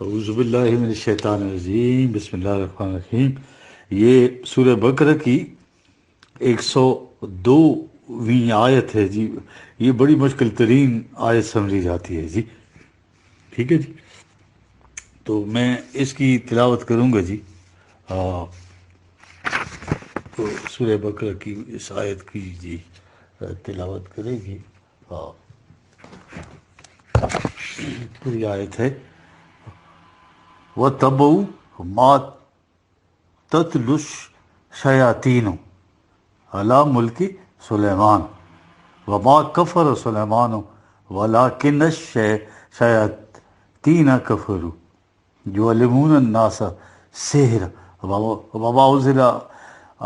اعوذ باللہ من الشیطان الرجیم، بسم اللہ الرحمن الرحیم۔ یہ سورہ بقرہ کی 102ویں آیت ہے جی۔ یہ بڑی مشکل ترین آیت سمجھی جاتی ہے جی، ٹھیک ہے جی۔ تو میں اس کی تلاوت کروں گا جی۔ تو سورہ بقرہ کی اس آیت کی جی تلاوت کرے گی۔ پوری آیت ہے: وَاتَّبَعُوا مَا تَتْلُو الشَّيَاطِینُ عَلَىٰ مُلْکِ سُلَیمان وَمَا كَفَرَ سُلَیمَانُ وَلَٰکِنَّ الشَّیَاطِینَ کَفَرُوا یُعَلِّمُونَ النَّاسَ السِّحْرَ وَمَا أُنزِلَ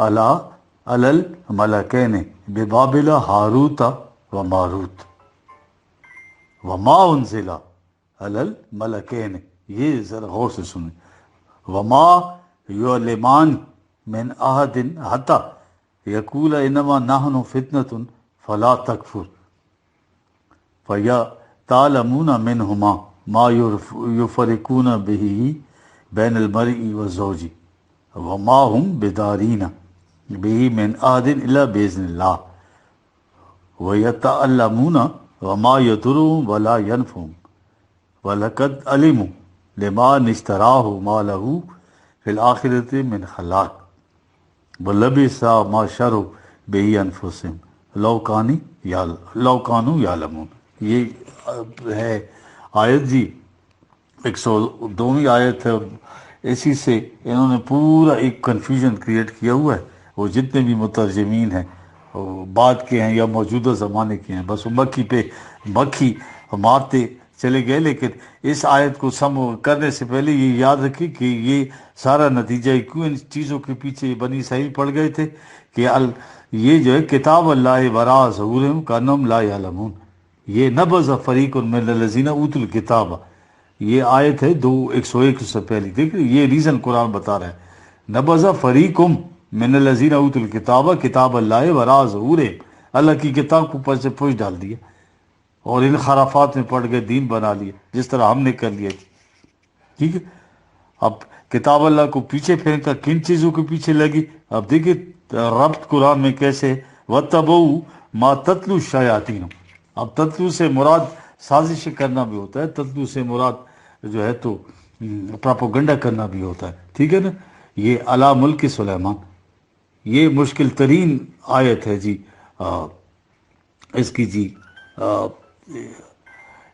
عَلَىٰ الْمَلَكَيْنِ بِبَابِلَ ہاروت وماروت وما انزل علی الملکین۔ یہ ذرا غور سے سنیں۔ وما یعلمان من احد حتی یقول انما نحن فتنة فلا تکفر فیتعلمون منہما ما یفرقون به بین المرء والزوج وما هم بدارین به من احد الا باذن اللہ وَيَتَعَلَّمُونَ وَمَا يَضُرُّهُمْ وَلَا يَنفُعُهُمْ وَلَقَدْ عَلِمُوا لِمَنِ اشْتَرَاهُ مَا لَهُ فِي الْآخِرَةِ مِنْ خَلَاقٍ وَلَبِئْسَ مَا شَرَوْا بِهِ أَنفُسَهُمْ لَوْ كَانُوا يَعْلَمُونَ۔ یہ ہے آیت جی، 102ویں آیت ہے۔ اسی سے انہوں نے پورا ایک کنفیوژن کریٹ کیا ہوا ہے۔ وہ جتنے بھی مترجمین ہیں بعد کے ہیں یا موجودہ زمانے کے ہیں، بس وہ مکھی پہ مکھی مارتے چلے گئے۔ لیکن اس آیت کو کرنے سے پہلے یہ یاد رکھیں کہ یہ سارا نتیجہ کیوں ان چیزوں کے پیچھے بنی اسرائیل پڑ گئے تھے کہ یہ جو ہے کتاب اللہ وراء ظہورہم کانہم لا یعلمون، یہ نبذ فریق من الذین اوتوا الکتاب، یہ آیت ہے 101 سے پہلی۔ دیکھیں یہ ریزن قرآن بتا رہا ہے، نبذ فریقم من الذین اوتوا الکتاب کتاب اللہ وراء ظہورہم، اللہ کی کتاب کو اوپر سے پوچھ ڈال دیا اور ان خرافات میں پڑ گئے، دین بنا لیا جس طرح ہم نے کر لیا، ٹھیک ہے۔ اب کتاب اللہ کو پیچھے پھینکا، کن چیزوں کے پیچھے لگی؟ اب دیکھیں ربط قرآن میں کیسے ہے، وَاتَّبَعُوا مَا تَتْلُو الشَّیَاطِینُ۔ اب تتلو سے مراد سازش کرنا بھی ہوتا ہے، تتلو سے مراد جو ہے تو پراپوگنڈا کرنا بھی ہوتا ہے، ٹھیک ہے نا۔ یہ علی ملک سلیمان، یہ مشکل ترین آیت ہے جی اس کی جی۔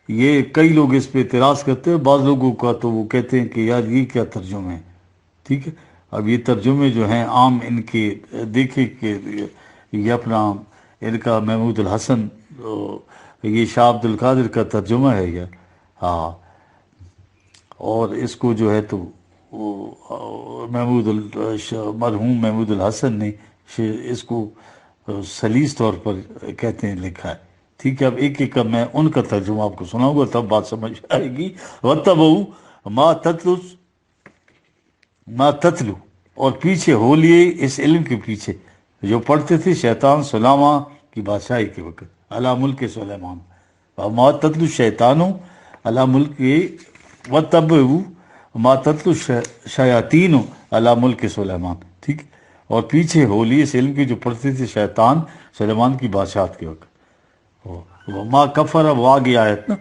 یہ کئی لوگ اس پہ اعتراض کرتے ہیں، بعض لوگوں کا تو وہ کہتے ہیں کہ یار یہ کیا ترجمے ہیں، ٹھیک ہے۔ اب یہ ترجمے جو ہیں عام ان کے دیکھیں کہ یہ اپنا ان کا محمود الحسن، یہ شاہ عبد القادر کا ترجمہ ہے یہ، ہاں، اور اس کو جو ہے تو مرحوم محمود الحسن نے اس کو سلیس طور پر کہتے ہیں لکھا ہے، ٹھیک ہے۔ اب ایک ایک کا میں ان کا ترجمہ آپ کو سناؤں گا تب بات سمجھ آئے گی۔ وَاتَّبَعُوا مَا تَتْلُو، اور پیچھے ہو لیے اس علم کے پیچھے جو پڑھتے تھے شیطان سلیمان کی بادشاہی کے وقت، علی ملک سلیمان، وَمَا تَتْلُو الشَّیْطَانُ علی ملک، وَاتَّبَعُوا مَا تَتْلُو الشَّیَاطِینُ علی ملک سلیمان، ٹھیک، اور پیچھے ہو لیے اس علم کے جو پڑھتے تھے شیطان سلیمان کی بادشاہت کے وقت۔ وما کفر، وہ آگے آیت نا،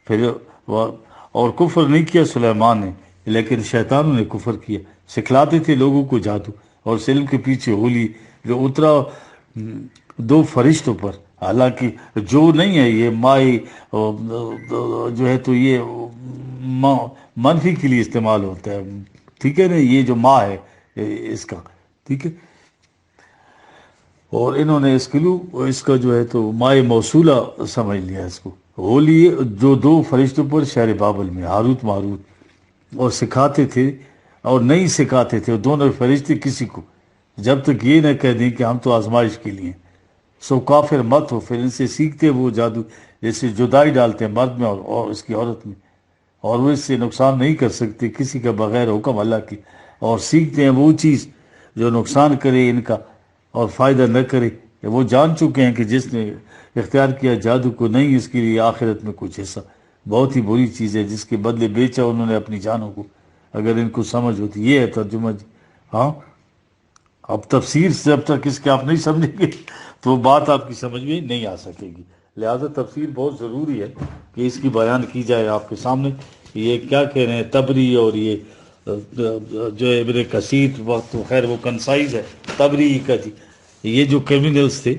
پھر اور کفر نہیں کیا سلیمان نے لیکن شیطانوں نے کفر کیا، سکھلاتے تھے لوگوں کو جادو، اور اس علم کے پیچھے ہو لی جو اترا دو فرشتوں پر، حالانکہ جو نہیں ہے یہ مائی جو ہے تو یہ منفی کے لیے استعمال ہوتا ہے، ٹھیک ہے نا، یہ جو ماں ہے اس کا، ٹھیک ہے۔ اور انہوں نے اس کا جو ہے تو مائع موصولہ سمجھ لیا اس کو، ہو لیے جو دو فرشتوں پر شہر بابل میں، ہاروت ماروت، اور سکھاتے تھے اور نہیں سکھاتے تھے وہ دونوں فرشتے کسی کو جب تک یہ نہ کہہ دیں کہ ہم تو آزمائش کے لیے ہیں، سو کافر مت ہو۔ پھر ان سے سیکھتے وہ جادو، جیسے جدائی ڈالتے ہیں مرد میں اور اس کی عورت میں، اور وہ اس سے نقصان نہیں کر سکتے کسی کا بغیر حکم اللہ کی، اور سیکھتے ہیں وہ چیز جو نقصان کرے ان کا اور فائدہ نہ کرے۔ وہ جان چکے ہیں کہ جس نے اختیار کیا جادو کو نہیں اس کے لیے آخرت میں کچھ حصہ، بہت ہی بری چیز ہے، جس کے بدلے بیچا انہوں نے اپنی جانوں کو، اگر ان کو سمجھ ہوتی۔ یہ ہے ترجمہ جی۔ ہاں، اب تفسیر سے جب تک اس کے آپ نہیں سمجھیں گے تو وہ بات آپ کی سمجھ میں نہیں آ سکے گی۔ لہذا تفسیر بہت ضروری ہے کہ اس کی بیان کی جائے آپ کے سامنے۔ یہ کیا کہہ رہے ہیں تبری، اور یہ جو ابن کثیر وقت خیر وہ کنسائز ہے تبری کا جی، یہ جو کریمنلز تھے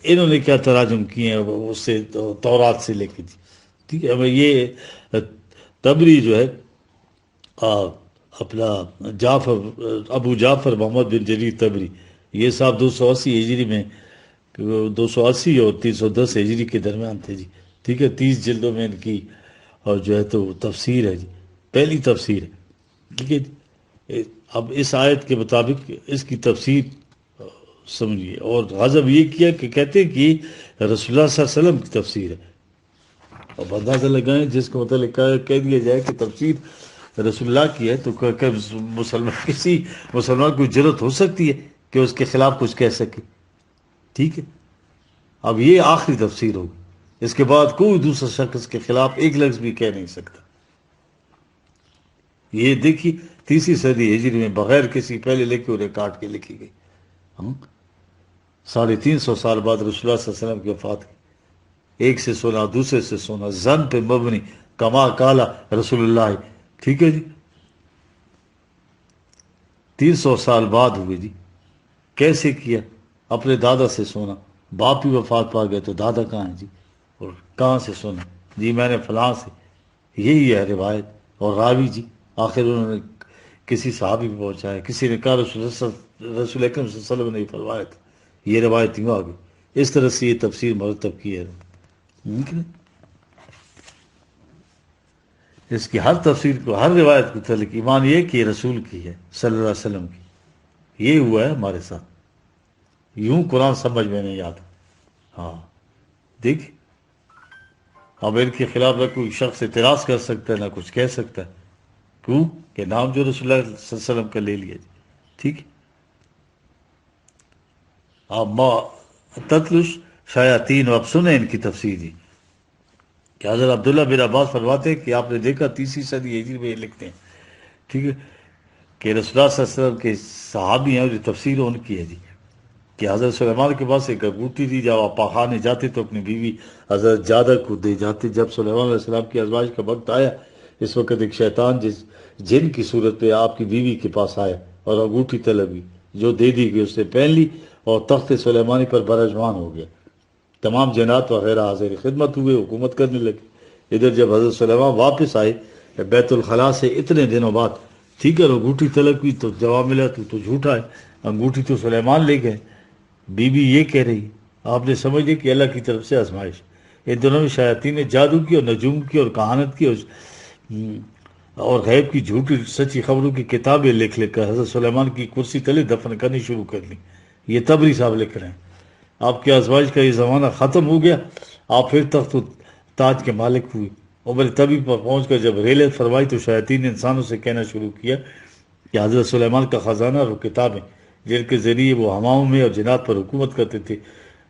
انہوں نے کیا تراجم کیے ہیں اس سے تورات سے لے کے جی، ٹھیک ہے۔ یہ تبری جو ہے اپنا ابو جعفر محمد بن جریر تبری، یہ صاحب 280 ہجری میں، 280 اور 310 ہجری کے درمیان تھے جی، ٹھیک ہے۔ 30 جلدوں میں ان کی اور جو ہے تو تفسیر ہے جی، پہلی تفسیر ہے، ٹھیک ہے جی۔ اب اس آیت کے مطابق اس کی تفسیر سمجھیے، اور غضب یہ کیا کہ کہتے ہیں کہ رسول اللہ صلی اللہ علیہ وسلم کی تفسیر ہے۔ اب اندازہ لگائیں جس کو متعلق کہہ دیا جائے کہ تفسیر رسول اللہ کی ہے تو کسی مسلمان کو جرت ہو سکتی ہے کہ اس کے خلاف کچھ کہہ سکے، ٹھیک ہے۔ اب یہ آخری تفسیر ہوگی، اس کے بعد کوئی دوسرا شخص کے خلاف ایک لفظ بھی کہہ نہیں سکتا۔ یہ دیکھیے 3 صدی ہجری میں بغیر کسی پہلے لکھے اور کاٹ کے لکھی گئی، 350 سال بعد رسول اللہ صلی اللہ علیہ وسلم کی وفات کی۔ ایک سے سونا دوسرے سے سونا، زن پہ مبنی، کما کالا رسول اللہ، ٹھیک ہے جی۔ 300 سال بعد ہوئے جی، کیسے کیا؟ اپنے دادا سے سونا، باپ ہی وفات پا گئے تو دادا کہاں ہے جی، اور کہاں سے سونا جی؟ میں نے فلاں سے، یہی ہے روایت۔ اور راوی جی آخر انہوں نے کسی صحابی پہ پہنچایا، کسی نے کہا رسول اکرم صلی اللہ علیہ وسلم نے فرمایا تھا، یہ روایت یوں آ گئی۔ اس طرح سے یہ تفسیر مرتب کی ہے۔ اس کی ہر تفسیر کو، ہر روایت کو تعلق ایمان یہ کہ یہ رسول کی ہے صلی اللہ علیہ وسلم کی۔ یہ ہوا ہے ہمارے ساتھ، یوں قرآن سمجھ میں نہیں آتا۔ ہاں دیکھ، اب ان کے خلاف نہ کوئی شخص اعتراض کر سکتا ہے نہ کچھ کہہ سکتا ہے، کیوں کہ نام جو رسول اللہ صلی اللہ علیہ وسلم کا لے لیا جی، ٹھیک ہے۔ اب ما تتلش شیاطین، اب سنیں ان کی تفسیر جی، کہ حضرت عبداللہ بن عباس فرماتے ہیں کہ آپ نے دیکھا 30 صدی ہجری میں یہ لکھتے ہیں، ٹھیک ہے، کہ رسول اللہ صلی اللہ علیہ وسلم کے صحابی ہیں اور یہ تفسیر ان کی ہے جی، کہ حضرت سلیمان کے پاس ایک انگوٹھی تھی، جب آپ پاخانے جاتے تو اپنی بیوی حضرت جادہ کو دے جاتے۔ جب سلیمان علیہ السلام کی ازواج کا وقت آیا، اس وقت ایک شیطان جن کی صورت پہ آپ کی بیوی کے پاس آیا اور انگوٹھی طلب ہوئی، جو دے دی گئی، اس نے پہن لی اور تخت سلیمانی پر برجمان ہو گیا۔ تمام جنات وغیرہ حاضر خدمت ہوئے، حکومت کرنے لگے۔ ادھر جب حضرت سلیمان واپس آئے بیت الخلاء سے اتنے دنوں بعد، ٹھیک ہے، اور انگوٹھی طلب کی تو جواب ملا تو جھوٹا ہے، انگوٹھی تو سلیمان لے گئے۔ بی بی یہ کہہ رہی، آپ نے سمجھ لی کہ اللہ کی طرف سے آزمائش۔ ان دونوں میں شیاطین نے جادو کی اور نجوم کی اور کہانت کی اور غیب کی جھوٹی سچی خبروں کی کتابیں لکھ کر حضرت سلیمان کی کرسی تلے دفن کرنی شروع کر لی۔ یہ تبری صاحب لکھ رہے ہیں۔ آپ کی آزمائش کا یہ زمانہ ختم ہو گیا، آپ پھر تخت و تاج کے مالک ہوئے۔ عمر طبی پر پہنچ کر جب ریلت فرمائی تو شیاطین نے انسانوں سے کہنا شروع کیا کہ حضرت سلیمان کا خزانہ اور کتابیں جن کے ذریعے وہ ہواؤں میں اور جنات پر حکومت کرتے تھے،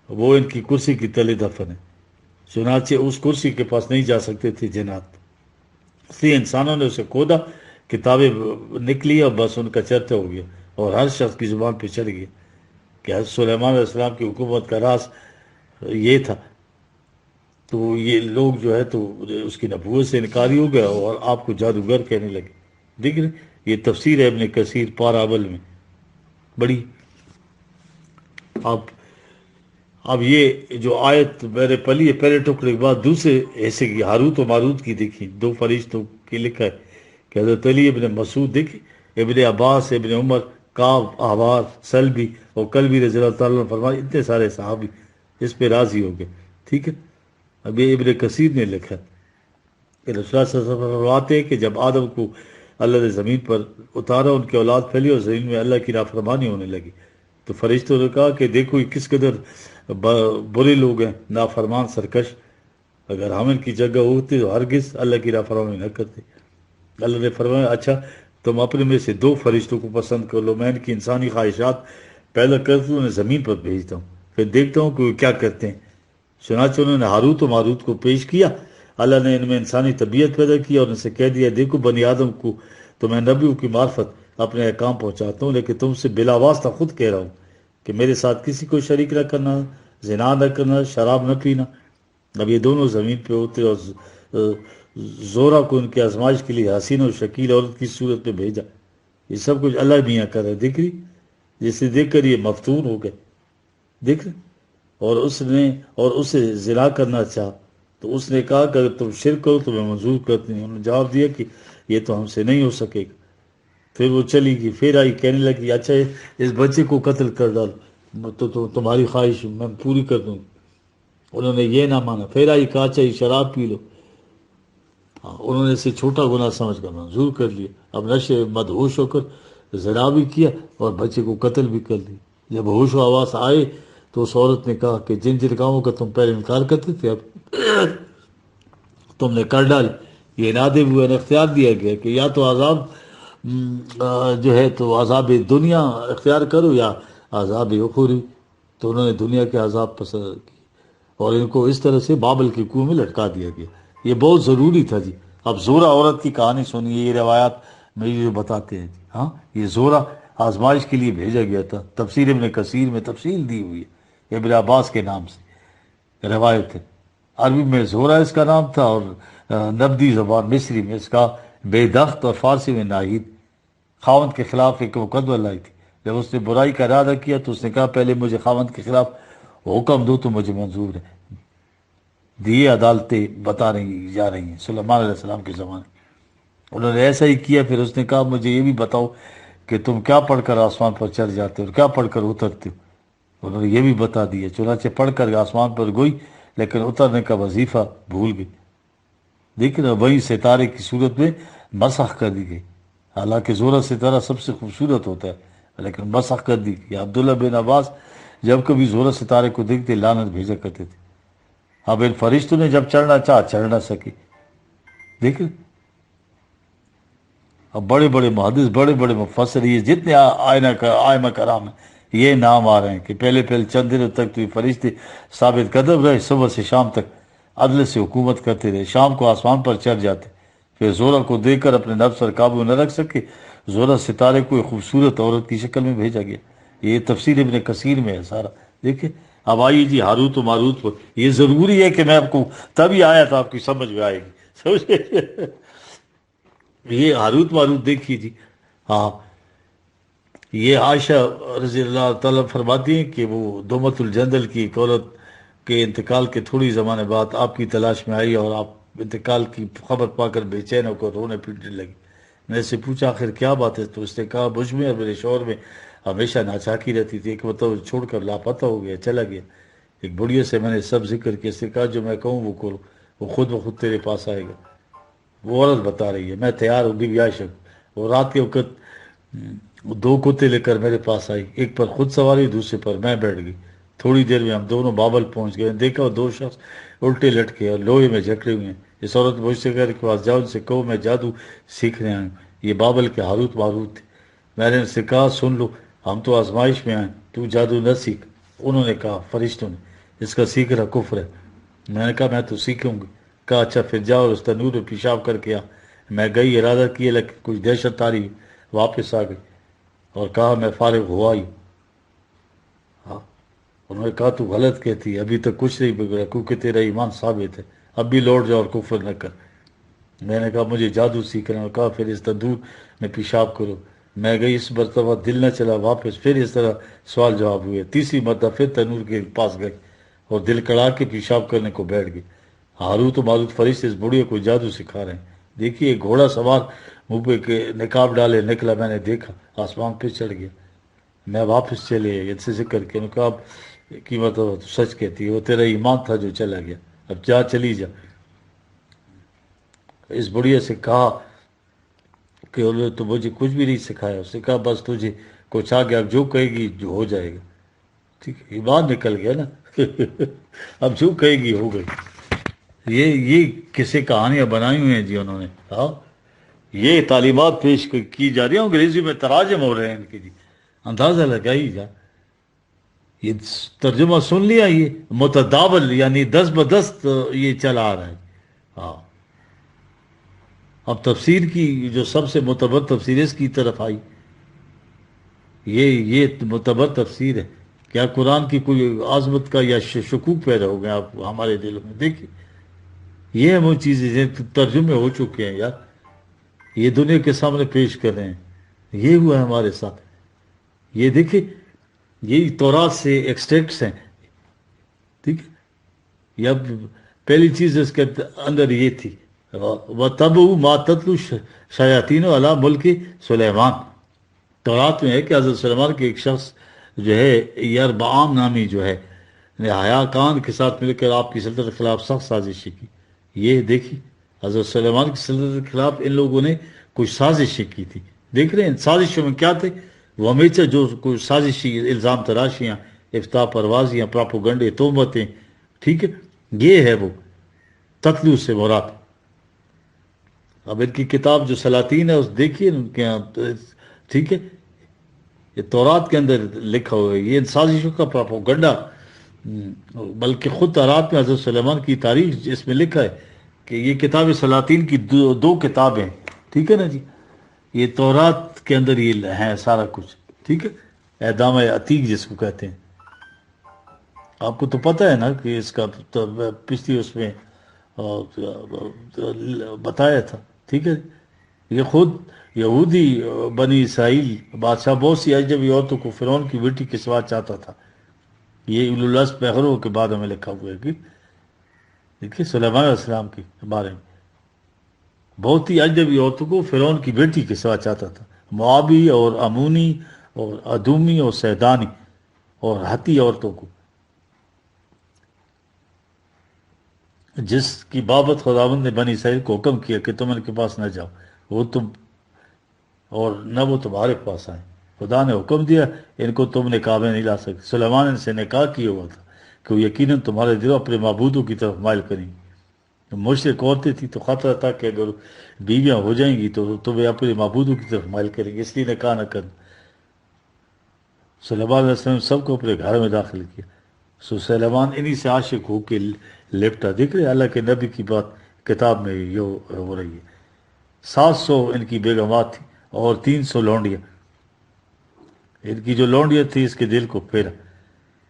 وہ ان کی کرسی کی تلے دفن ہے۔ چنانچہ اس کرسی کے پاس نہیں جا سکتے تھے جنات، اس لیے انسانوں نے اسے کھودا، کتابیں نکلی اور بس ان کا چرچا ہو گیا اور ہر شخص کی زبان پہ چڑھ گیا کہ حضرت سلیمان علیہ السلام کی حکومت کا راز یہ تھا۔ تو یہ لوگ جو ہے تو اس کی نبوت سے انکاری ہو گیا اور آپ کو جادوگر کہنے لگے۔ دیکھ رہے، یہ تفسیر ہے ابن کثیر پارہ اول میں بڑی۔ اب یہ جو آیت میں نے پڑھی ہے پہلے ٹکڑے کے بعد دوسرے ایسے کی ہاروت و ماروت کی دیکھی، 2 فرشتوں کی لکھا ہے کہ حضرت علی ابن مسعود دیکھے، ابن عباس، ابن عمر، کعب، احبار، سلبی اور کلبی رضی اللہ تعالیٰ عنہ فرمائے، اتنے سارے صحابی اس پہ راضی ہو گئے، ٹھیک ہے۔ اب یہ ابن کثیر نے لکھا کہ رسول اللہ صلی اللہ علیہ وسلم فرماتے ہیں کہ جب آدم کو اللہ نے زمین پر اتارا، ان کی اولاد پھیلی اور زمین میں اللہ کی نافرمانی ہونے لگی، تو فرشتوں نے کہا کہ دیکھو یہ کس قدر برے لوگ ہیں، نافرمان، سرکش، اگر ہم ان کی جگہ ہوتے تو ہرگز اللہ کی نافرمانی نہ کرتے۔ اللہ نے فرمایا اچھا تم اپنے میں سے 2 فرشتوں کو پسند کر لو، میں ان کی انسانی خواہشات پیدا کرتا ہوں، انہیں زمین پر بھیجتا ہوں، پھر دیکھتا ہوں کہ وہ کیا کرتے ہیں۔ چنانچہ انہوں نے ہاروت و ماروت کو پیش کیا، اللہ نے ان میں انسانی طبیعت پیدا کی اور ان سے کہہ دیا دیکھو بنی آدم کو تو میں نبیوں کی معرفت اپنے احکام پہنچاتا ہوں، لیکن تم سے بلا واسطہ خود کہہ رہا ہوں کہ میرے ساتھ کسی کو شریک نہ کرنا، زنا نہ کرنا، شراب نہ پینا۔ اب یہ دونوں زمین پہ ہوتے اور زورا کو ان کی آزمائش کے لیے حسین و شکیل عورت کی صورت میں بھیجا۔ یہ سب کچھ اللہ میاں کر رہے، دیکھ رہی، جسے دیکھ کر یہ مفتون ہو گئے، دیکھ رہے، اور اسے زنا کرنا چاہا تو اس نے کہا کہ اگر تم شرک کرو تو میں منظور کرتی ہوں۔ انہوں نے جواب دیا کہ یہ تو ہم سے نہیں ہو سکے گا۔ پھر وہ چلی گئی، پھر آئی کہنے لگی اچھا اس بچے کو قتل کر ڈالو تو تمہاری خواہش میں پوری کر دوں گی۔ انہوں نے یہ نہ مانا، پھر آئی کہا اچھا یہ شراب پی لو، انہوں نے اسے چھوٹا گناہ سمجھ کر منظور کر لیا۔ اب نشے مدہوش ہو کر زنا بھی کیا اور بچے کو قتل بھی کر لیا۔ جب ہوش و حواس آئے تو اس عورت نے کہا کہ جن جن کاموں کا تم پہلے انکار کرتے تھے اب تم نے کر ڈال۔ یہ نادم ہوئے اختیار دیا گیا کہ یا تو عذاب جو ہے تو عذاب دنیا اختیار کرو یا عذاب اخروی۔ تو انہوں نے دنیا کے عذاب پسند کی اور ان کو اس طرح سے بابل کے کنویں میں لٹکا دیا گیا۔ یہ بہت ضروری تھا جی۔ اب زورا عورت کی کہانی سنیے، یہ روایات میں یہ بتاتے ہیں جی۔ ہاں یہ زورا آزمائش کے لیے بھیجا گیا تھا، تفسیر ابن کثیر میں تفصیل دی ہوئی ہے، ابن عباس کے نام سے روایت ہے۔ عربی میں زورا اس کا نام تھا اور نبدی زبان مصری میں اس کا بے دخت اور فارسی میں ناہید۔ خاوند کے خلاف ایک مقدمہ لائی تھی، جب اس نے برائی کا ارادہ کیا تو اس نے کہا پہلے مجھے خاوند کے خلاف حکم دو تو مجھے منظور ہے۔ دیے عدالتیں بتا رہی جا رہی ہیں سلیمان علیہ السلام کے زمانے۔ انہوں نے ایسا ہی کیا، پھر اس نے کہا مجھے یہ بھی بتاؤ کہ تم کیا پڑھ کر آسمان پر چڑھ جاتے ہو اور کیا پڑھ کر اترتے ہو۔ انہوں نے یہ بھی بتا دیا، چنانچہ پڑھ کر آسمان پر گئی لیکن اترنے کا وظیفہ بھول گئی۔ دیکھیں نا، وہی ستارے کی صورت میں مسخ کر دی گئی، حالانکہ زورا ستارہ سب سے خوبصورت ہوتا ہے لیکن مسخ کر دی گئی۔ عبداللہ بن عباس جب کبھی زورا ستارے کو دیکھتے لعنت بھیجا کرتے تھے۔ اب ان فرشتوں نے جب چڑھنا چاہا چڑھ نہ سکے۔ دیکھ اب بڑے بڑے محدث، بڑے بڑے مفسر، یہ جتنے آئمہ کرام ہیں یہ نام آ رہے ہیں کہ پہلے چند دنوں تک تو یہ فرشتے ثابت قدم رہے، صبح سے شام تک عدل سے حکومت کرتے رہے، شام کو آسمان پر چڑھ جاتے، پھر زورا کو دیکھ کر اپنے نفس پر قابو نہ رکھ سکے، زورا ستارے کو ایک خوبصورت عورت کی شکل میں بھیجا گیا۔ یہ تفسیر ابن کثیر میں ہے سارا۔ دیکھیں اب آئیے جی ہاروت و ماروت پر، یہ ضروری ہے کہ میں آپ کو تبھی آیا تھا آپ کی سمجھ میں آئے گی، سمجھے؟ یہ ہاروت ماروت دیکھیے جی۔ ہاں یہ عائشہ رضی اللہ تعالیٰ فرماتی ہیں کہ وہ دومت الجندل کی عورت کے انتقال کے تھوڑی زمانے بعد آپ کی تلاش میں آئی اور آپ انتقال کی خبر پا کر بے چین ہو کر رونے پیٹنے لگی۔ میں نے سے پوچھا آخر کیا بات ہے تو اس نے کہا مجھ میں اور میرے شوہر میں ہمیشہ ناچاکی رہتی تھی، ایک مطلب چھوڑ کر لاپتہ ہو گیا، چلا گیا۔ ایک بڑھیا سے میں نے سب ذکر کیا، اس نے کہا جو میں کہوں وہ کرو، وہ خود بخود تیرے پاس آئے گا۔ وہ عورت بتا رہی ہے میں تیار ہوں، بی بی عائشہ کو، اور رات کے وقت دو کتے لے کر میرے پاس آئی، ایک پر خود سواری دوسرے پر میں بیٹھ گئی۔ تھوڑی دیر میں ہم دونوں بابل پہنچ گئے، دیکھا وہ دو شخص الٹے لٹکے اور لوہے میں جکڑے ہوئے ہیں۔ اس عورت مجھ سے کہہ کے پاس جاؤ، ان سے کہو میں جادو سیکھنے آئی ہوں، یہ بابل کے ہاروت ماروت تھے۔ میں نے ان سے کہا سن لو ہم تو آزمائش میں آئے، تو جادو نہ سیکھ۔ انہوں نے کہا فرشتوں نے اس کا سیکھنا کفر ہے۔ میں نے کہا میں تو سیکھوں گی۔ کہا اچھا پھر جاؤ اور اس تنور میں پیشاب کر کے آ۔ میں گئی، ارادہ کیا لیکن کچھ دہشت تاری واپس آ گئی اور کہا میں فارغ ہوا ہی۔ ہاں انہوں نے کہا تو غلط کہتی ہے، ابھی تک کچھ نہیں بگڑا کیونکہ تیرا ایمان ثابت ہے، اب بھی لوٹ جاؤ اور کفر نہ کر۔ میں نے کہا مجھے جادو سیکھنا، اور کہا پھر اس تندور میں پیشاب کرو۔ میں گئی، اس مرتبہ دل نہ چلا واپس، پھر اس طرح سوال جواب ہوئے۔ تیسری مرتبہ پھر تنور کے پاس گئی اور دل کڑا کے پیشاب کرنے کو بیٹھ گئی۔ ہاروت و ماروت فرشتے اس بڑھیا کو جادو سکھا رہے ہیں۔ دیکھیے گھوڑا سوار منہ پہ کے نقاب ڈالے نکلا، میں نے دیکھا آسمان پہ چڑھ گیا۔ میں واپس چلے ان سے ذکر کیا، کہا اب کی مطلب سچ کہتی ہے، وہ تیرا ایمان تھا جو چلا گیا، اب جا چلی جا۔ اس بڑھیا سے کہا کہ انہوں نے تو مجھے کچھ بھی نہیں سکھایا، اس نے کہا بس تجھے کچھ آ گیا، اب جو کہے گی جو ہو جائے گا۔ ٹھیک ہے ایمان نکل گیا نا اب جو کہے گی ہو گئی۔ یہ کسے کہانیاں بنائی ہوئی ہیں جی انہوں نے۔ ہاں یہ تعلیمات پیش کی جا رہی ہیں، انگریزی میں تراجم ہو رہے ہیں ان کے جی، اندازہ لگائی جا۔ یہ ترجمہ سن لیا، یہ متداول یعنی دست بدست یہ چلا آ رہا ہے۔ ہاں، اب تفسیر کی جو سب سے معتبر تفسیر ہے اس کی طرف آئی، یہ معتبر تفسیر ہے. کیا قرآن کی کوئی عظمت کا یا شکوک پیدا ہو گیا آپ ہمارے دلوں میں؟ دیکھیے یہ ہم وہ چیزیں جو ترجمے ہو چکے ہیں یار، یہ دنیا کے سامنے پیش کر رہے ہیں. یہ ہوا ہے ہمارے ساتھ. یہ دیکھیے یہی تورات سے ایکسٹریکٹس ہیں، ٹھیک ہے. یا پہلی چیز اس کے اندر یہ تھی، وَتَبُعُوا مَا تَتْلُو الشَّيَاطِينُ عَلَىٰ مُلْكِ سلیمان. تورات میں ہے کہ حضرت سلیمان کے ایک شخص جو ہے یربعام نامی جو ہے نے حیا کان کے ساتھ مل کر آپ کی سلطنت کے خلاف سخت سازشیں کی. یہ دیکھی حضرت سلیمان کی سلطنت کے خلاف ان لوگوں نے کچھ سازشیں کی تھی. دیکھ رہے ہیں سازشوں میں کیا تھے؟ وہ ہمیشہ جو کچھ سازشی الزام تراشیاں، افتاء پروازیاں، پراپوگنڈے، تہمتیں، ٹھیک ہے، یہ ہے وہ تتلو سے مراد. اب ان کی کتاب جو سلاطین ہے اس دیکھیے ان کے یہاں، ٹھیک ہے، یہ تورات کے اندر لکھا ہوا ہے. یہ ان سازشوں کا پراپوگنڈا، بلکہ خود تورات میں حضرت سلیمان کی تاریخ اس میں لکھا ہے کہ یہ کتاب سلاطین کی دو کتابیں ہیں، ٹھیک ہے نا جی. یہ تورات کے اندر یہ ہے سارا کچھ، ٹھیک ہے. اعدام عتیق جس کو کہتے ہیں، آپ کو تو پتہ ہے نا کہ اس کا پچھلی اس میں بتایا تھا، ٹھیک ہے. یہ خود یہودی بنی اسرائیل بادشاہ بہت سی اجنبی عورتوں کو فرعون کی بیٹی کے سوا چاہتا تھا. یہ اولو العزم پیغمبروں کے بعد ہمیں لکھا ہوا ہے کہ دیکھیے سلیمان علیہ السلام کے بارے میں بہت ہی اجنبی عورتوں کو فرعون کی بیٹی کے سوا چاہتا تھا. موابی اور امونی اور ادومی اور سیدانی اور ہتی عورتوں کو، جس کی بابت خداوند نے بنی اسرائیل کو حکم کیا کہ تم ان کے پاس نہ جاؤ، وہ تم اور نہ وہ تمہارے پاس آئیں. خدا نے حکم دیا ان کو تم نکاح میں نہیں لا سکتے. سلیمان ان سے نکاح کیا ہوا تھا کہ وہ یقیناً تمہارے دل اپنے معبودوں کی طرف مائل کریں گی. مشرک عورتیں تھیں تو خطرہ تھا کہ اگر بیویاں ہو جائیں گی تو تمہیں اپنے معبودوں کی طرف مائل کریں گے، اس لیے نکاح نہ کرنا. سلیمان علیہ السلام سب کو اپنے گھر میں داخل کیا. سلیمان انہی سے عاشق ہو کے لپٹا. دیکھ رہے اللہ کے نبی کی بات کتاب میں یہ ہو رہی ہے. 700 ان کی بیگمات تھیں اور 300 لونڈیاں. ان کی جو لونڈیاں تھی اس کے دل کو پھیرا،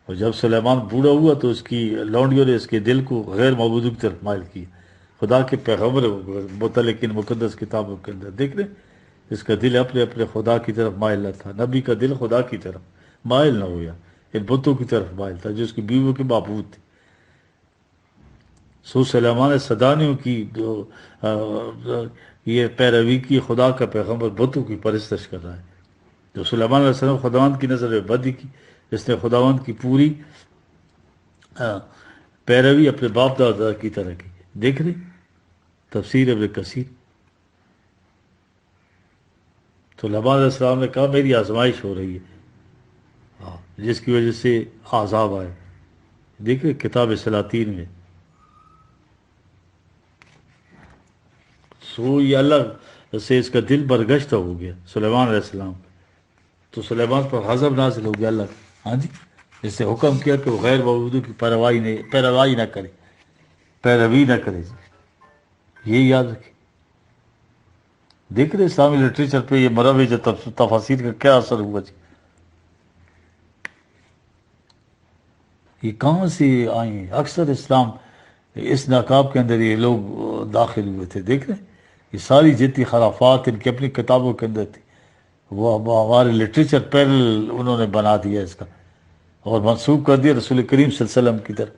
اور جب سلیمان بوڑھا ہوا تو اس کی لونڈیوں نے اس کے دل کو غیر معبودوں کی طرف مائل کیا. خدا کے پیغمبر متعلق ان مقدس کتابوں کے اندر دیکھ رہے اس کا دل اپنے اپنے خدا کی طرف مائل نہ تھا. نبی کا دل خدا کی طرف مائل نہ ہوا، ان بتوں کی طرف مائل تھا جو اس کی بیویوں کے معبود تھے. سلیمان صدانیوں کی جو یہ پیروی کی، خدا کا پیغمبر بتوں کی پرستش کر رہا ہے. جو سلیمان علیہ السلام خداوند کی نظر میں بدی کی، اس نے خداوند کی پوری پیروی اپنے باپ دادا کی طرح کی. دیکھ رہے تفسیر ابن کثیر. تو سلیمان علیہ السلام نے کہا میری آزمائش ہو رہی ہے، جس کی وجہ سے عذاب آئے. دیکھیں کتاب سلاطین میں یہ اللہ سے اس کا دل برگشتہ ہو گیا سلیمان علیہ السلام. تو سلیمان پر غضب نازل ہو گیا اللہ کا. ہاں جی، جس سے حکم کیا کہ وہ غیر معبودوں کی پیروی نہ کرے، پیروی نہ کرے جی. یہ یاد رکھیں. دیکھ رہے اسلامی لٹریچر پہ یہ مروج تفاسیر کا کیا اثر ہوا جی. یہ کہاں سے آئے ہیں؟ اکثر اسلام اس نقاب کے اندر یہ لوگ داخل ہوئے تھے. دیکھ رہے ہیں یہ ساری جتنی خرافات ان کی اپنی کتابوں کے اندر تھی، وہ ہمارے لٹریچر پیرل انہوں نے بنا دیا اس کا اور منسوخ کر دیا رسول کریم صلی اللہ علیہ وسلم کی طرف.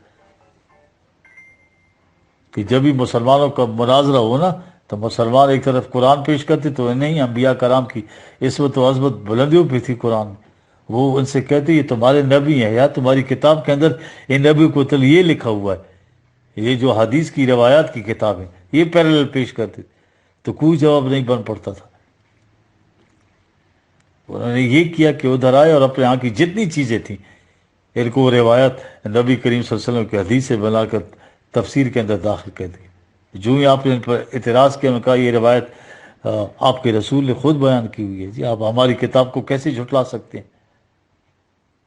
کہ جب بھی مسلمانوں کا مناظرہ ہو نا تو مسلمان ایک طرف قرآن پیش کرتے تو نہیں، انبیاء کرام کی عصمت و عظمت بلندیوں پہ تھی قرآن میں. وہ ان سے کہتے یہ تمہارے نبی ہیں یا تمہاری کتاب کے اندر ان نبی کو تل یہ لکھا ہوا ہے. یہ جو حدیث کی روایات کی کتاب ہے یہ پیرل پیش کرتے تو کوئی جواب نہیں بن پڑتا تھا. انہوں نے یہ کیا کہ ادھر آئے اور اپنے یہاں کی جتنی چیزیں تھیں ان کو روایت نبی کریم صلی اللہ علیہ وسلم کی حدیث سے بنا کر تفسیر کے اندر داخل کر دی. جو ہی آپ نے ان پر اعتراض کیا، میں کہا یہ روایت آپ کے رسول نے خود بیان کی ہوئی ہے جی، آپ ہماری کتاب کو کیسے جھٹلا سکتے ہیں؟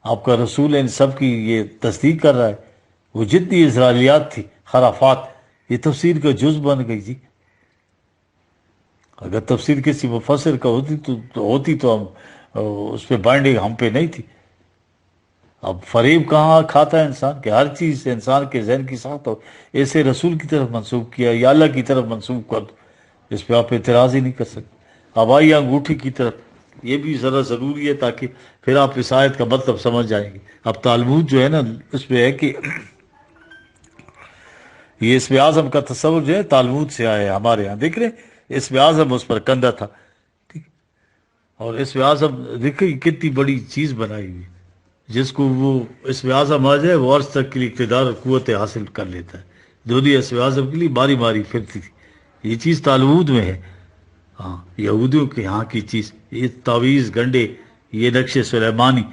آپ کا رسول ان سب کی یہ تصدیق کر رہا ہے. وہ جتنی اسرائیلیات تھی، خرافات، یہ تفسیر کا جز بن گئی جی. اگر تفسیر کسی مفسر کا ہوتی تو ہم اس پہ بائنڈنگ ہم پہ نہیں تھی. اب فریب کہاں کھاتا ہے انسان کہ ہر چیز انسان کے ذہن کی ساتھ ہو ایسے رسول کی طرف منسوب کیا یا اللہ کی طرف منسوب کر دو, اس پہ آپ اعتراض ہی نہیں کر سکتے. اب آئیے انگوٹھی کی طرف, یہ بھی ذرا ضروری ہے تاکہ پھر آپ اس آیت کا مطلب سمجھ جائیں گے. اب تالمود جو ہے نا اس پہ ہے کہ یہ اسم اعظم کا تصور جو ہے تالمود سے آیا ہے ہمارے یہاں. دیکھ رہے اسم اعظم اس پر کندہ تھا, ٹھیک, اور اسم اعظم دیکھیں کتنی بڑی چیز بنائی ہوئی, جس کو وہ اسم اعظم آ جائے وہ عرض تک کے لیے اقتدار اور قوت حاصل کر لیتا ہے. دنیا اسم اعظم کے لیے باری باری پھرتی تھی. یہ چیز تالمود میں ہے. ہاں, یہودیوں کے یہاں کی چیز, یہ تعویذ گنڈے, یہ نقش سلیمانی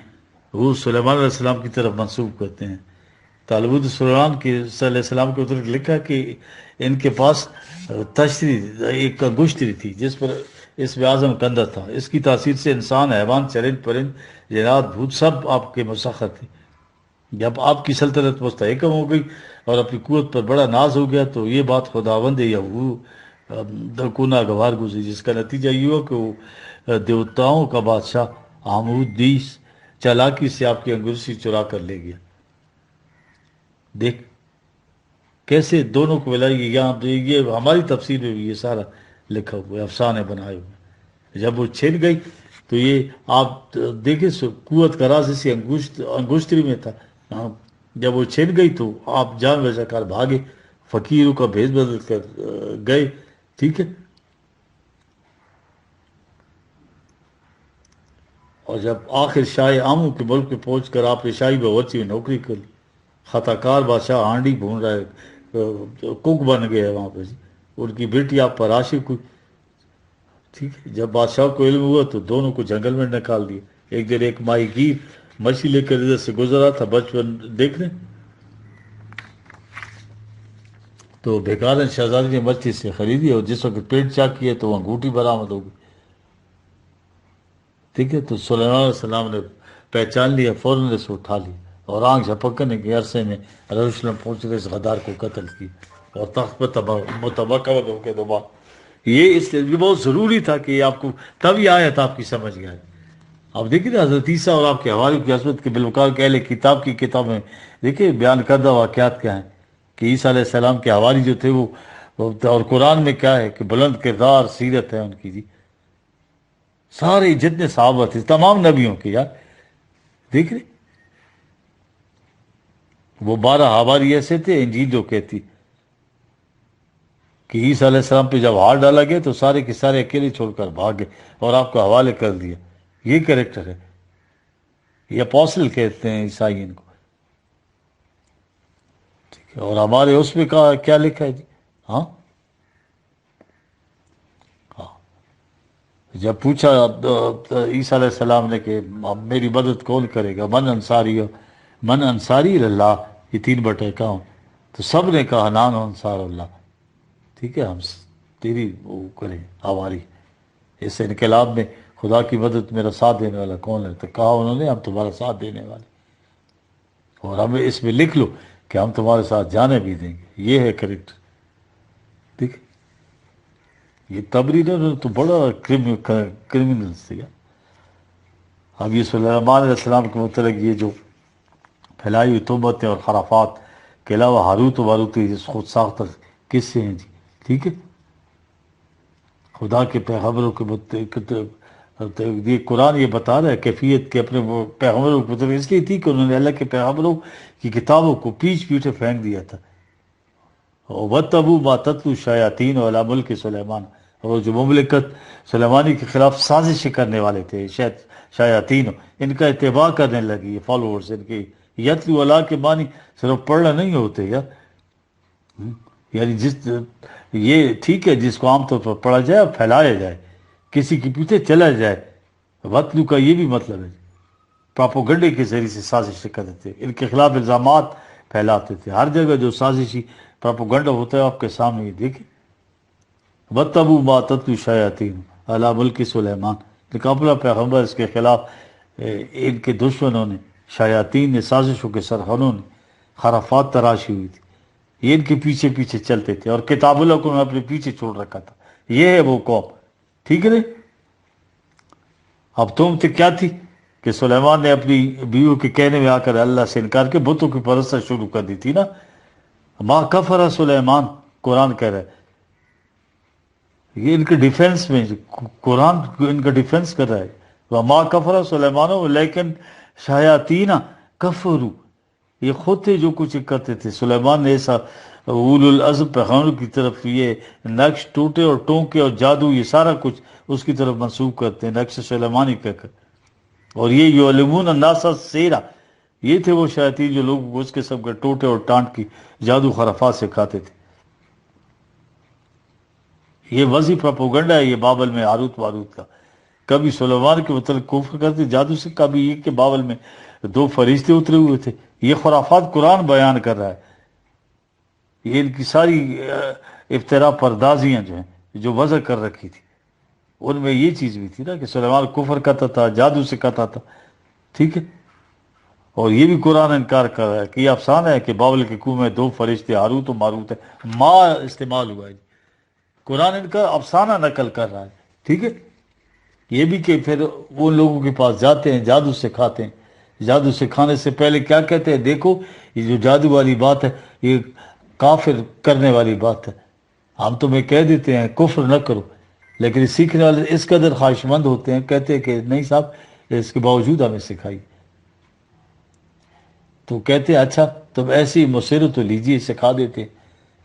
وہ سلیمان علیہ السلام کی طرف منسوب کرتے ہیں. تالمود سلیمان کے صلی اللہ علیہ السلام کے اتر لکھا کہ ان کے پاس تشری ایک انگشتری تھی جس پر اسم اعظم کندہ تھا. اس کی تاثیر سے انسان, حیوان, چرند پرند, جنات, بھوت سب آپ کے مسخر تھے. جب آپ کی سلطنت مستحکم ہو گئی اور اپنی قوت پر بڑا ناز ہو گیا تو یہ بات خداوند یا وہ درکونا گوار گزری, جس کا نتیجہ یہ ہوا کہ وہ دیوتاؤں کا بادشاہ آمود دیس چالاکی سے آپ کی انگشتری چرا کر لے گیا. دیکھ کیسے دونوں کو ملائی. یہاں پہ یہ ہماری تفسیر میں بھی یہ سارا لکھا ہوا ہے, افسانے بنائے ہوئے. جب وہ چھن گئی تو یہ آپ دیکھیں قوت کا راز اسی انگشتری میں تھا. جب وہ چھن گئی تو آپ جان بچا کر بھاگے, فقیروں کا بھیس بدل کر گئے, ٹھیک ہے. اور جب آخر شاہ آموں کے ملک میں پہنچ کر آپ نے شاہی باورچی میں نوکری کر لی. خطا کار بادشاہ ہانڈی بھون رہا ہے, کک بن گئے وہاں پہ جی. ان کی بیٹی آپ پر عاشق ہوئی, ٹھیک ہے. جب بادشاہ کو علم ہوا تو دونوں کو جنگل میں نکال دیا. ایک دن ایک ماہی گیر مچھلی لے کر ادھر سے گزرا تھا, بچپن دیکھنے تو بیکار شہزادی نے مچھلی سے خریدی اور جس وقت پیٹ چاک کیا تو وہ انگوٹھی برآمد ہو گئی, ٹھیک ہے. تو سلیمان علیہ السلام نے پہچان لیا, فوراً نے اسے اٹھا لیا اور آنکھ جھپکنے کے عرصے میں یروشلم پہنچ کر اس غدار کو قتل کی اور تخت پر متوقع ہو کے دوبارہ. یہ اس لیے بہت ضروری تھا کہ یہ آپ کو تب یہ آیت آپ کی سمجھ گیا. اب دیکھیے نا حضرت عیسیٰ اور آپ کے حوالے کی عصمت کے بالوقار کے اہل کتاب کی کتاب میں دیکھیے بیان کردہ واقعات کیا ہیں کہ عیسیٰ علیہ السلام کے حواری جو تھے وہ اور قرآن میں کیا ہے کہ بلند کردار سیرت ہے ان کی جی. سارے جتنے صحابہ تھے تمام نبیوں کے یار دیکھ رہے, وہ 12 حواری ایسے تھے. انجیل جو کہتی کہ عیسیٰ علیہ السلام پہ جب ہاتھ ڈالا گیا تو سارے کے سارے اکیلے چھوڑ کر بھاگ گئے اور آپ کو حوالے کر دیا. یہ کریکٹر ہے, یہ اپوسل کہتے ہیں عیسائیین کو, ٹھیک ہے. اور ہمارے اس میں کیا لکھا ہے جی. ہاں جب پوچھا عیسیٰ علیہ السلام نے کہ میری مدد کون کرے گا, من انصاری اللہ, یہ 3/1 تو سب نے کہا نان انصار اللہ, ٹھیک ہے, ہم تیری وہ کریں ہماری. اس انقلاب میں خدا کی مدد میرا ساتھ دینے والا کون ہے, تو کہا انہوں نے ہم تمہارا ساتھ دینے والے, اور ہمیں اس میں لکھ لو کہ ہم تمہارے ساتھ جانے بھی دیں گے. یہ ہے کریکٹر, ٹھیک ہے. یہ تبری نے تو بڑا کرمنل تھا. اب یہ سلیمان علیہ السلام کے متعلق یہ جو پھیلائی ہوئی تہمتیں اور خرافات کے علاوہ ہاروت و ماروت یہ خود ساختہ قصے ہیں جی, ٹھیک ہے. خدا کے پیغمبروں کے یہ قرآن یہ بتا رہا ہے کیفیت کے اپنے پیغمبروں کے متعلق اس لیے تھی کہ انہوں نے اللہ کے پیغمبروں کی کتابوں کو پیچھے پھینک دیا تھا. وَاتَّبَعُوا مَا تَتْلُو الشَّيَاطِينُ عَلَىٰ مُلْكِ سلیمان, اور جو مملکت سلیمانی کے خلاف سازشیں کرنے والے تھے شیاطین, ان کا اتباع کرنے لگی, فالوورز ان کے. یتلو اللہ کے معنی صرف پڑھنا نہیں ہوتے یار, یعنی یہ ٹھیک ہے جس کو عام طور پر پڑھا جائے اور پھیلایا جائے, کسی کے پیچھے چلا جائے. وتلو کا یہ بھی مطلب ہے پراپوگنڈے کے ذریعے سے سازشیں کرتے تھے, ان کے خلاف الزامات پھیلاتے تھے. ہر جگہ جو سازشی پراپوگنڈا ہوتا ہے آپ کے سامنے یہ دیکھیں. وَاتَّبَعُوا مَا تَتْلُو الشَّيَاطِينُ عَلَىٰ مُلْكِ سلیمان, لیکن اپنا پیغمبر اس کے خلاف ان کے دشمنوں نے, شیاطین نے, سازشوں کے سرخنوں نے خرافات تراشی ہوئی تھی. یہ ان کے پیچھے پیچھے چلتے تھے اور کتاب اللہ کو انہوں نے اپنے پیچھے چھوڑ رکھا تھا. یہ ہے وہ قوم. ٹھیک ہے نا. اب تم کیا تھی کہ سلیمان نے اپنی بیوی کے کہنے میں آ کر اللہ سے انکار کے بتوں کی پرستش شروع کر دی تھی نا. ما کفر سلیمان قرآن کہہ رہا ہے. یہ ان کے ڈیفینس میں قرآن ان کا ڈیفینس کر رہا ہے. وما کفر سلیمان لیکن شیاطین کفروا. یہ خود تھے جو کچھ کرتے تھے. سلیمان نے ایسا اول العزم پیغمبروں کی طرف یہ نقش ٹوٹے اور ٹونکے اور جادو یہ سارا کچھ اس کی طرف منسوخ کرتے ہیں نقش سلیمانی کہہ کر. اور یہ یعلمون الناس السحر یہ تھے وہ شیاطین جو لوگوں کو اس قسم کے ٹوٹے اور ٹانٹ کی جادو خرافات سکھاتے تھے. یہ وضعی پروپیگنڈا ہے یہ بابل میں ہاروت ماروت کا. کبھی سلیمان کے متعلق کفر کرتے جادو سے, کبھی یہ کہ بابل میں 2 فرشتے اترے ہوئے تھے. یہ خرافات قرآن بیان کر رہا ہے. یہ ان کی ساری افتراء پردازیاں جو ہیں جو وضع کر رکھی تھی ان میں یہ چیز بھی تھی نا کہ سلیمان کفر کرتا تھا, جادو سکھاتا تھا. ٹھیک ہے. اور یہ بھی قرآن انکار کر رہا ہے کہ یہ افسانہ ہے کہ بابل کے کنویں میں 2 فرشتے ہاروت و ماروت ہے. ماں استعمال ہوا ہے. قرآن ان کا افسانہ نقل کر رہا ہے. ٹھیک ہے. یہ بھی کہ پھر وہ لوگوں کے پاس جاتے ہیں جادو سکھاتے ہیں. جادو سکھانے سے پہلے کیا کہتے ہیں, دیکھو یہ جو جادو والی بات ہے یہ کافر کرنے والی بات ہے. ہم تمہیں کہہ دیتے ہیں کفر نہ کرو, لیکن سیکھنے والے اس قدر خواہش مند ہوتے ہیں, کہتے ہیں کہ نہیں صاحب اس کے باوجود ہمیں سکھائی. تو کہتے ہیں اچھا تم ایسی مصر تو لیجیے, سکھا دیتے.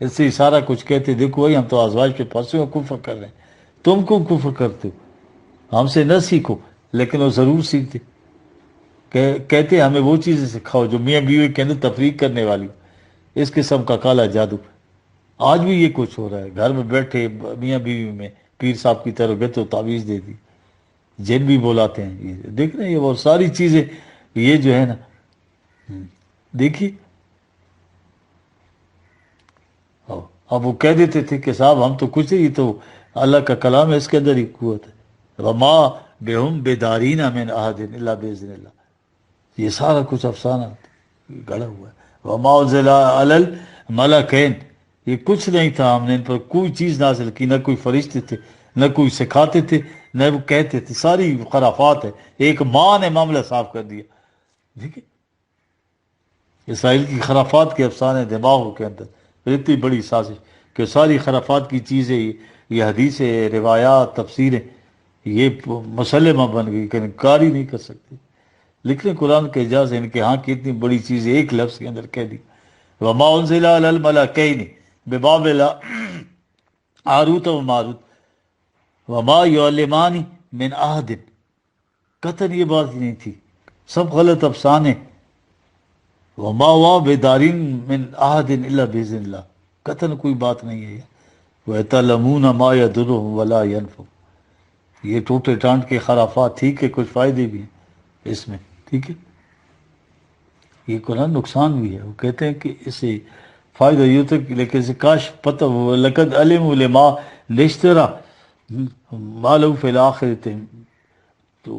اس سے سارا کچھ کہتے دیکھو بھائی ہم تو ازواج پہ پھنسے ہو, کفر کر رہے ہیں, تم کیوں کفر کرتے ہو, ہم سے نہ سیکھو. لیکن وہ ضرور سیکھتے. کہتے ہیں ہمیں وہ چیزیں سکھاؤ جو میاں بیوی کے اندر تفریق کرنے والی, اس قسم کا کالا جادو. آج بھی یہ کچھ ہو رہا ہے. گھر میں بیٹھے میاں بیوی میں پیر صاحب کی طرف گئے تو تعویذ دے دی, جن بھی بلاتے ہیں. یہ دیکھ رہے ہیں یہ وہ ساری چیزیں یہ جو ہے نا. دیکھیے اب وہ کہہ دیتے تھے کہ صاحب ہم تو کچھ نہیں, تو اللہ کا کلام ہے اس کے اندر ہی قوت ہے. وما بہم بیدارین من احد الا باذن اللہ. یہ سارا کچھ افسانہ گڑا ہوا ہے. وما انزل علی الملکین یہ کچھ نہیں تھا, ہم نے ان پر کوئی چیز نازل کی, نہ کوئی فرشتے تھے, نہ کوئی سکھاتے تھے, نہ وہ کہتے تھے. ساری خرافات ہے. ایک ماں نے معاملہ صاف کر دیا. ٹھیک ہے. اسرائیل کی خرافات کے افسانے دماغوں کے اندر اتنی بڑی سازش کہ ساری خرافات کی چیزیں یہ حدیثیں روایات تفسیریں یہ مسلمہ بن گئی کہ انکار ہی نہیں کر سکتے. لیکن قرآن کے اعجاز ہے ان کے ہاں کی اتنی بڑی چیزیں ایک لفظ کے اندر کہہ دی. وما انزل علی الملکین ببابل ہاروت و ماروت وما یعلمان من احد. قطعاً یہ بات ہی نہیں تھی, سب غلط افسانے. وما ہوا بیدارین من احد الا باذن اللہ. قطعاً کوئی بات نہیں ہے. وَيَتَعْلَمُونَ مَا يَضُرُّهُمْ وَلَا يَنْفَعُهُمْ. یہ ٹوٹے ٹانٹ کے خرافات ٹھیک ہے, کچھ فائدے بھی ہیں اس میں. ٹھیک ہے. یہ قرآن نقصان بھی ہے. وہ کہتے ہیں کہ اس سے فائدہ یہ ہوتا ہے لیکن اسے کاش پتہ ہو. لَقَدْ عَلِمُوا لِمَا اشْتَرَىٰ مَا لَهُ فِي الْآخِرَةِ. تو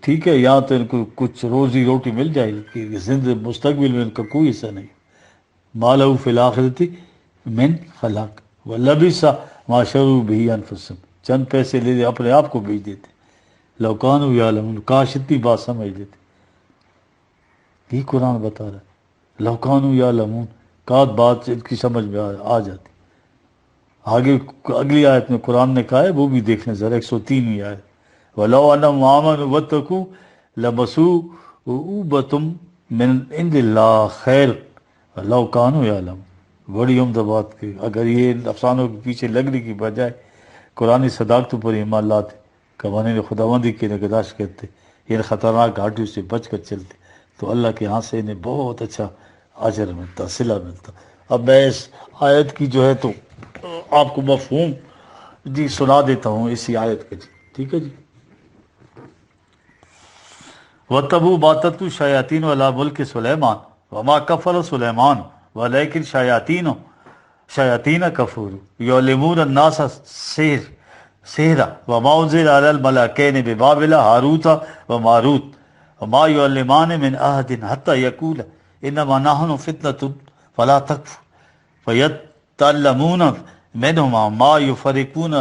ٹھیک ہے, یہاں تو ان کو کچھ روزی روٹی مل جائے کہ زندہ مستقبل میں ان کا کوئی حصہ نہیں. مَا لَهُ فِي الْآخِرَةِ مِنْ خَلَاقٍ وَلَبِثَ مَا شَرُوا بِهِ أَنفُسَهُمْ. چند پیسے لے دے اپنے آپ کو بیچ دیتے. لَوْ كَانُوا يَعْلَمُونَ کاش اتنی بات سمجھ لیتے. یہ قرآن بتا رہا ہے لَوْ كَانُوا يَعْلَمُونَ کات بات ان کی سمجھ میں آ جاتی. آگے اگلی آیت میں قرآن نے کہا ہے وہ بھی دیکھنے ذرا 103ویں آیت. وَلَوْ أَنَّهُمْ آمَنُوا وَاتَّقُوا لَمَثُوبَةٌ مِّنْ عِندِ اللَّهِ خَيْرٌ لَوْ كَانُوا يَعْلَمُونَ. بڑی عمدہ بات کہ اگر یہ افسانوں کے پیچھے لگنے کی بجائے قرآن صداقتوں پر ایمان لاتے, قوانین خداوندی کی نگہداشت کرتے, ان خطرناک گھاٹیوں سے بچ کر چلتے تو اللہ کے ہاں سے انہیں بہت اچھا اجر ملتا, صلہ ملتا. اب میں اس آیت کی جو ہے تو آپ کو مفہوم جی سنا دیتا ہوں اسی آیت کا. جی ٹھیک ہے جی. وَتَّبُوا مَا تَتْلُو الشَّيَاطِينُ عَلَىٰ مُلْكِ سُلَيْمَانَ وَمَا كَفَرَ سُلَيْمَانُ وَلَٰكِنَّ الشَّيَاطِينَ كَفَرُوا يُعَلِّمُونَ النَّاسَ السِّحْرَ وَمَا أُنزِلَ عَلَى الْمَلَكَيْنِ بِبَابِلَ هَارُوتَ وَمَارُوتَ وَمَا يُعَلِّمَانِ مِنْ أَحَدٍ حَتَّىٰ يَقُولَا إِنَّمَا نَحْنُ فِتْنَةٌ فلا تکف فیتعلمون منہما ما یفرقون